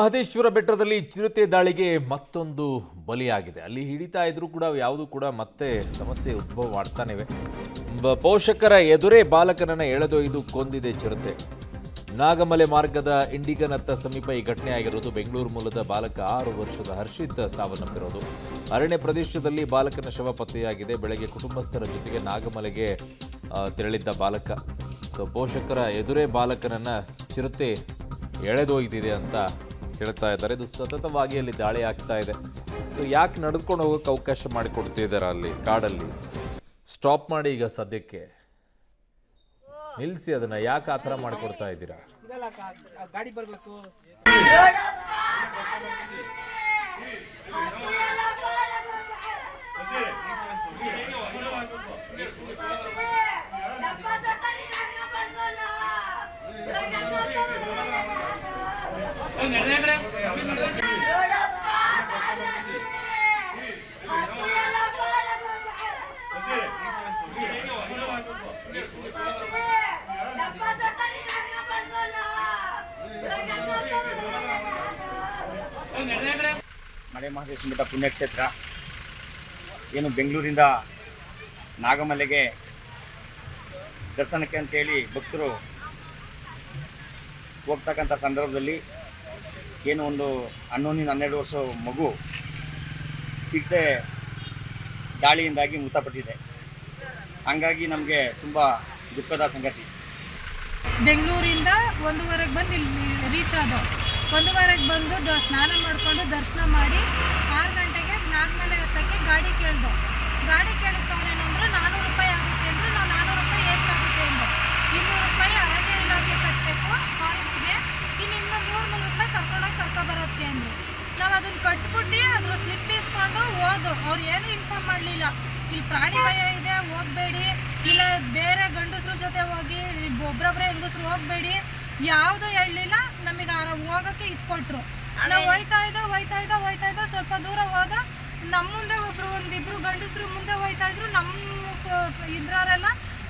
ಮಹದೇಶ್ವರ ಬೆಟ್ಟದಲ್ಲಿ ಚಿರತೆ ದಾಳಿಗೆ ಮತ್ತೊಂದು ಬಲಿಯಾಗಿದೆ. ಅಲ್ಲಿ ಹಿಡಿತಾ ಇದ್ರೂ ಕೂಡ ಯಾವುದು ಕೂಡ ಮತ್ತೆ ಸಮಸ್ಯೆ ಉದ್ಭವ ಮಾಡ್ತಾನಿವೆ. ಪೋಷಕರ ಎದುರೇ ಬಾಲಕನನ್ನ ಎಳೆದೊಯ್ದು ಕೊಂದಿದೆ ಚಿರತೆ. ನಾಗಮಲೆ ಮಾರ್ಗದ ಇಂಡಿಗನತ್ತ ಸಮೀಪ ಈ ಘಟನೆ ಆಗಿರೋದು. ಬೆಂಗಳೂರು ಮೂಲದ ಬಾಲಕ 6 ವರ್ಷದ ಹರ್ಷಿತ್ ಸಾವನ್ನಪ್ಪಿರೋದು. ಅರಣ್ಯ ಪ್ರದೇಶದಲ್ಲಿ ಬಾಲಕನ ಶವ ಪತ್ತೆಯಾಗಿದೆ. ಬೆಳಗ್ಗೆ ಕುಟುಂಬಸ್ಥರ ಜೊತೆಗೆ ನಾಗಮಲೆಗೆ ತೆರಳಿದ್ದ ಬಾಲಕ. ಪೋಷಕರ ಎದುರೇ ಬಾಲಕನನ್ನ ಚಿರತೆ ಎಳೆದೊಯ್ದಿದೆ ಅಂತ ಹೇಳ್ತಾ ಇದ್ದಾರೆ. ಇದು ಸತತವಾಗಿ ಅಲ್ಲಿ ದಾಳಿ ಆಗ್ತಾ ಇದೆ. ಯಾಕೆ ನಡೆದುಕೊಂಡು ಹೋಗೋಕೆ ಅವಕಾಶ ಮಾಡಿಕೊಡ್ತಿದ್ದಾರೆ ಅಲ್ಲಿ ಕಾಡಲ್ಲಿ? ಸ್ಟಾಪ್ ಮಾಡಿ ಈಗ ಸದ್ಯಕ್ಕೆ ನಿಲ್ಲಿಸಿ. ಅದನ್ನ ಯಾಕೆ ಆ ಥರ ಮಾಡಿಕೊಡ್ತಾ ಇದ್ದೀರಾ? ಗಾಡಿ ಬರಬೇಕು. ಮಲೆ ಮಹದೇಶ್ವರ ಬೆಟ್ಟ ಪುಣ್ಯಕ್ಷೇತ್ರ ಏನು ಬೆಂಗಳೂರಿಂದ ನಾಗಮಲೆಗೆ ದರ್ಶನಕ್ಕೆ ಅಂತೇಳಿ ಭಕ್ತರು ಹೋಗ್ತಕ್ಕಂಥ ಸಂದರ್ಭದಲ್ಲಿ ಏನು ಒಂದು 11-12 ವರ್ಷ ಮಗು ಚಿರತೆ ದಾಳಿಯಿಂದಾಗಿ ಮೃತಪಟ್ಟಿದೆ. ಹಂಗಾಗಿ ನಮಗೆ ತುಂಬ ದುಃಖದ ಸಂಗತಿ. ಬೆಂಗಳೂರಿಂದ 1:15 ಬಂದು ಇಲ್ಲಿ ರೀಚ್ ಆದವು. 1:15 ಬಂದು ಸ್ನಾನ ಮಾಡಿಕೊಂಡು ದರ್ಶನ ಮಾಡಿ 6 ಗಂಟೆಗೆ ನಾಗಮಲೆ ಹತ್ತಕ್ಕೆ ಗಾಡಿ ಕೇಳ್ದೋ. ಗಾಡಿ ಕೇಳಿದ್ದವನೇನಂದ್ರೆ 400 ರೂಪಾಯಿ ಆಗುತ್ತೆ ಅಂದರೆ ನಾವು 400 ರೂಪಾಯಿ ಏಕಾಗುತ್ತೆ ಅಂದೆ. 200 ರೂಪಾಯಿ ಅರಣ್ಯ ಇಲಾಖೆ ಕಟ್ಟಬೇಕು ಫಾರೆಸ್ಟ್ಗೆ, ಇನ್ನು 100 ರೂಪಾಯಿ ಕರ್ಕೊಬರೋಕ್ಕೆ ಅಂದರು. ನಾವು ಅದನ್ನು ಕಟ್ಬಿಟ್ಟು ಅದ್ರ ಸ್ಲಿಪ್ ಇಸ್ಕೊಂಡು ಹೋದು. ಅವ್ರು ಏನೂ ಇನ್ಫಾರ್ಮ್ ಮಾಡಲಿಲ್ಲ. ಇಲ್ಲಿ ಪ್ರಾಣಿ ಭಯ ಇದೆ, ಹೋಗಬೇಡಿ, ಇಲ್ಲ ಬೇರೆ ಗಂಡಸ್ರ ಜೊತೆ ಹೋಗಿ, ಒಬ್ಬೊಬ್ಬರೇ ಹೆಂಗಸ್ರು ಹೋಗಬೇಡಿ, ಯಾವುದೂ ಹೇಳಲಿಲ್ಲ. ನಮಗೆ ಹೋಗೋಕ್ಕೆ ಇಟ್ಕೊಟ್ರು. ನಾವು ಹೋಯ್ತಾ ಇದ್ದೋ ಸ್ವಲ್ಪ ದೂರ ಹೋದ. ನಮ್ಮ ಮುಂದೆ ಒಂದಿಬ್ರು ಗಂಡಸ್ರು ಮುಂದೆ ಹೋಯ್ತಾ ಇದ್ರು. ನಮ್ಮ ಇದ್ರಾರೆಲ್ಲ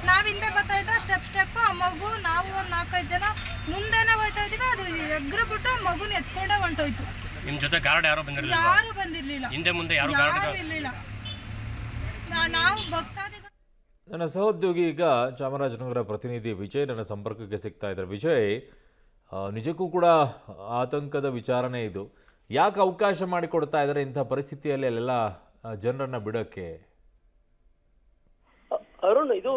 ನಾವು ಹಿಂದೆ ಬರ್ತಾ ಇದ್ದೋ ಸ್ಟೆಪ್ ಆ ಮಗು ನಾವು ಒಂದು 4-5 ಜನ ಮುಂದೆನೇ ಹೋಯ್ತಾ ಇದ್ದೀವಿ. ಅದು ಎಗ್ರು ಬಿಟ್ಟು ಮಗುನ ಎತ್ಕೊಂಡೇ ಹೊಂಟೋಯ್ತು. ನಿಮ್ಮ ಜೊತೆ ಗಾರ್ಡ್ ಯಾರು ಬಂದಿರಲಿಲ್ಲ, ಹಿಂದೆ ಮುಂದೆ ಯಾರು ಇರಲಿಲ್ಲ. ನಾವು ಭಕ್ತಾದಿಗಳು. ನನ್ನ ಸಹೋದ್ಯೋಗಿ ಈಗ ಚಾಮರಾಜನಗರ ಪ್ರತಿನಿಧಿ ವಿಜಯ್ ನನ್ನ ಸಂಪರ್ಕಕ್ಕೆ ಸಿಗ್ತಾ ಇದ್ದಾರೆ. ವಿಜಯ್, ನಿಜಕ್ಕೂ ಕೂಡ ಆತಂಕದ ವಿಚಾರಣೆ ಇದು. ಯಾಕೆ ಅವಕಾಶ ಮಾಡಿಕೊಡ್ತಾ ಇದ್ದಾರೆ ಇಂಥ ಪರಿಸ್ಥಿತಿಯಲ್ಲಿ ಅಲ್ಲೆಲ್ಲ ಜನರನ್ನ ಬಿಡೋಕ್ಕೆ? ಅರುಣ್, ಇದು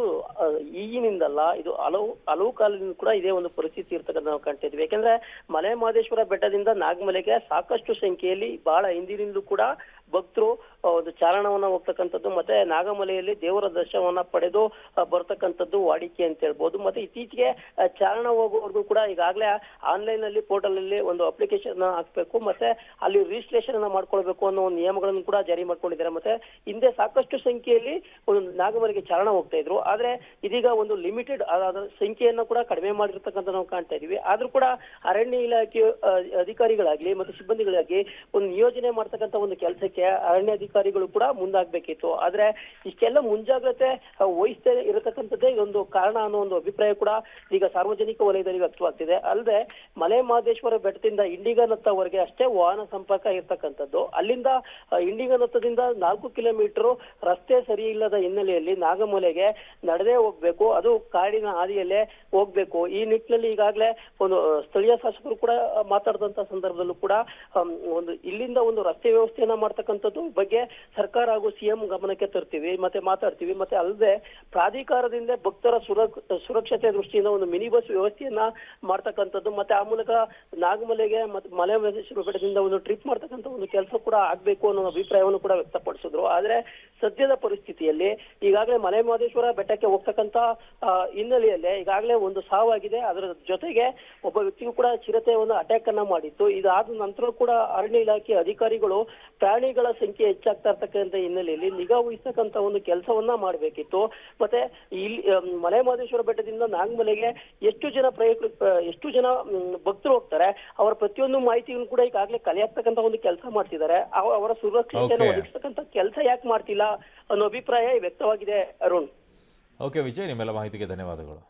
ಈಗಿನಿಂದಲ್ಲ, ಇದು ಹಲವು ಕಾಲದಿಂದ ಕೂಡ ಇದೇ ಒಂದು ಪರಿಸ್ಥಿತಿ ಇರ್ತಕ್ಕಂಥ ನಾವು ಕಾಣ್ತಿದ್ವಿ. ಯಾಕಂದ್ರೆ ಮಲೆ ಮಹದೇಶ್ವರ ಬೆಟ್ಟದಿಂದ ನಾಗಮಲೆಗೆ ಸಾಕಷ್ಟು ಸಂಖ್ಯೆಯಲ್ಲಿ ಬಹಳ ಹಿಂದಿನಿಂದಲೂ ಕೂಡ ಭಕ್ತರು ಒಂದು ಚಾರಣವನ್ನ ಹೋಗ್ತಕ್ಕಂಥದ್ದು, ಮತ್ತೆ ನಾಗಮಲೆಯಲ್ಲಿ ದೇವರ ದರ್ಶನವನ್ನ ಪಡೆದು ಬರ್ತಕ್ಕಂಥದ್ದು ವಾಡಿಕೆ ಅಂತ ಹೇಳ್ಬೋದು. ಮತ್ತೆ ಇತ್ತೀಚೆಗೆ ಚಾರಣ ಹೋಗುವವರೆಗೂ ಕೂಡ ಈಗಾಗಲೇ ಆನ್ಲೈನ್ ಅಲ್ಲಿ ಪೋರ್ಟಲ್ ಅಲ್ಲಿ ಒಂದು ಅಪ್ಲಿಕೇಶನ್ ಹಾಕ್ಬೇಕು, ಮತ್ತೆ ಅಲ್ಲಿ ರಿಜಿಸ್ಟ್ರೇಷನ್ ಅನ್ನ ಮಾಡ್ಕೊಳ್ಬೇಕು ಅನ್ನೋ ಒಂದು ನಿಯಮಗಳನ್ನು ಕೂಡ ಜಾರಿ ಮಾಡ್ಕೊಂಡಿದ್ದಾರೆ. ಮತ್ತೆ ಹಿಂದೆ ಸಾಕಷ್ಟು ಸಂಖ್ಯೆಯಲ್ಲಿ ಒಂದು ನಾಗಮಲೆಗೆ ಚಾರಣ ಹೋಗ್ತಾ ಇದ್ರು. ಆದ್ರೆ ಇದೀಗ ಒಂದು ಲಿಮಿಟೆಡ್ ಸಂಖ್ಯೆಯನ್ನ ಕೂಡ ಕಡಿಮೆ ಮಾಡಿರ್ತಕ್ಕಂಥ ನಾವು ಕಾಣ್ತಾ ಇದೀವಿ. ಆದ್ರೂ ಕೂಡ ಅರಣ್ಯ ಇಲಾಖೆ ಅಧಿಕಾರಿಗಳಾಗ್ಲಿ ಮತ್ತೆ ಸಿಬ್ಬಂದಿಗಳಾಗ್ಲಿ ಒಂದು ನಿಯೋಜನೆ ಮಾಡ್ತಕ್ಕಂಥ ಒಂದು ಕೆಲಸಕ್ಕೆ ಅರಣ್ಯ ಅಧಿಕಾರಿಗಳು ಕೂಡ ಮುಂದಾಗಬೇಕಿತ್ತು. ಆದ್ರೆ ಇಷ್ಟೆಲ್ಲ ಮುಂಜಾಗ್ರತೆ ವಹಿಸದೇ ಇರತಕ್ಕಂಥದ್ದೇ ಇದೊಂದು ಕಾರಣ ಅನ್ನೋ ಒಂದು ಅಭಿಪ್ರಾಯ ಕೂಡ ಈಗ ಸಾರ್ವಜನಿಕ ವಲಯದಲ್ಲಿ ವ್ಯಕ್ತವಾಗ್ತಿದೆ. ಅಲ್ಲದೆ ಮಲೆ ಮಹದೇಶ್ವರ ಬೆಟ್ಟದಿಂದ ಇಂಡಿಗನತ್ತವರೆಗೆ ಅಷ್ಟೇ ವಾಹನ ಸಂಪರ್ಕ ಇರ್ತಕ್ಕಂಥದ್ದು. ಅಲ್ಲಿಂದ ಇಂಡಿಗನತ್ತದಿಂದ 4 ಕಿಲೋಮೀಟರ್ ರಸ್ತೆ ಸರಿ ಇಲ್ಲದ ಹಿನ್ನೆಲೆಯಲ್ಲಿ ನಾಗಮಲೆಗೆ ನಡೆದೇ ಹೋಗ್ಬೇಕು, ಅದು ಕಾಡಿನ ಹಾದಿಯಲ್ಲೇ ಹೋಗ್ಬೇಕು. ಈ ನಿಟ್ಟಿನಲ್ಲಿ ಈಗಾಗಲೇ ಒಂದು ಸ್ಥಳೀಯ ಶಾಸಕರು ಕೂಡ ಮಾತಾಡಿದಂತ ಸಂದರ್ಭದಲ್ಲೂ ಕೂಡ ಒಂದು ಇಲ್ಲಿಂದ ಒಂದು ರಸ್ತೆ ವ್ಯವಸ್ಥೆಯನ್ನ ಮಾಡ್ತಕ್ಕಂಥದ್ದು ಬಗ್ಗೆ ಸರ್ಕಾರ ಹಾಗೂ ಸಿಎಂ ಗಮನಕ್ಕೆ ತರ್ತೀವಿ, ಮತ್ತೆ ಮಾತಾಡ್ತೀವಿ. ಮತ್ತೆ ಅಲ್ಲದೆ ಪ್ರಾಧಿಕಾರದಿಂದ ಭಕ್ತರ ಸುರಕ್ಷತೆ ದೃಷ್ಟಿಯಿಂದ ಒಂದು ಮಿನಿ ಬಸ್ ವ್ಯವಸ್ಥೆಯನ್ನ ಮಾಡ್ತಕ್ಕಂಥದ್ದು, ಮತ್ತೆ ಆ ಮೂಲಕ ನಾಗಮಲೆಗೆ ಮತ್ತೆ ಮಲೆ ಮಹದೇಶ್ವರ ಬೆಟ್ಟದಿಂದ ಒಂದು ಟ್ರಿಪ್ ಮಾಡ್ತಕ್ಕಂಥ ಒಂದು ಕೆಲಸ ಕೂಡ ಆಗ್ಬೇಕು ಅನ್ನೋ ಅಭಿಪ್ರಾಯವನ್ನು ಕೂಡ ವ್ಯಕ್ತಪಡಿಸಿದ್ರು. ಆದ್ರೆ ಸದ್ಯದ ಪರಿಸ್ಥಿತಿಯಲ್ಲಿ ಈಗಾಗಲೇ ಮಲೆ ಮಹದೇಶ್ವರ ಬೆಟ್ಟಕ್ಕೆ ಹೋಗ್ತಕ್ಕಂಥ ಹಿನ್ನೆಲೆಯಲ್ಲೇ ಈಗಾಗಲೇ ಒಂದು ಸಾವಾಗಿದೆ. ಅದರ ಜೊತೆಗೆ ಒಬ್ಬ ವ್ಯಕ್ತಿಗೂ ಕೂಡ ಚಿರತೆ ಒಂದು ಅಟ್ಯಾಕ್ ಅನ್ನ ಮಾಡಿತ್ತು. ಇದಾದ ನಂತರ ಕೂಡ ಅರಣ್ಯ ಇಲಾಖೆ ಅಧಿಕಾರಿಗಳು ಪ್ರಾಣಿಗಳ ಸಂಖ್ಯೆ ಹೆಚ್ಚಾಗ್ತಾ ಇರ್ತಕ್ಕಂಥ ಹಿನ್ನೆಲೆಯಲ್ಲಿ ನಿಗಾ ವಹಿಸ್ತಕ್ಕಂಥ ಒಂದು ಕೆಲಸವನ್ನ ಮಾಡಬೇಕಿತ್ತು. ಮತ್ತೆ ಇಲ್ಲಿ ಮಲೆ ಮಹದೇಶ್ವರ ಬೆಟ್ಟದಿಂದ ನಾಗಮಲೆಗೆ ಎಷ್ಟು ಜನ ಭಕ್ತರು ಹೋಗ್ತಾರೆ, ಅವರ ಪ್ರತಿಯೊಂದು ಮಾಹಿತಿಯನ್ನು ಕೂಡ ಈಗಾಗಲೇ ಕಲೆ ಹಾಕ್ತಕ್ಕಂಥ ಒಂದು ಕೆಲಸ ಮಾಡ್ತಿದ್ದಾರೆ. ಅವರ ಸುರಕ್ಷತೆಯನ್ನು ಒದಗಿಸ್ತಕ್ಕಂಥ ಕೆಲಸ ಯಾಕೆ ಮಾಡ್ತಿಲ್ಲ ಅನ್ನೋ ಅಭಿಪ್ರಾಯ ವ್ಯಕ್ತವಾಗಿದೆ. ಅರುಣ್. ಓಕೆ ವಿಜಯ್, ನಿಮ್ಮೆಲ್ಲ ಮಾಹಿತಿಗೆ ಧನ್ಯವಾದಗಳು.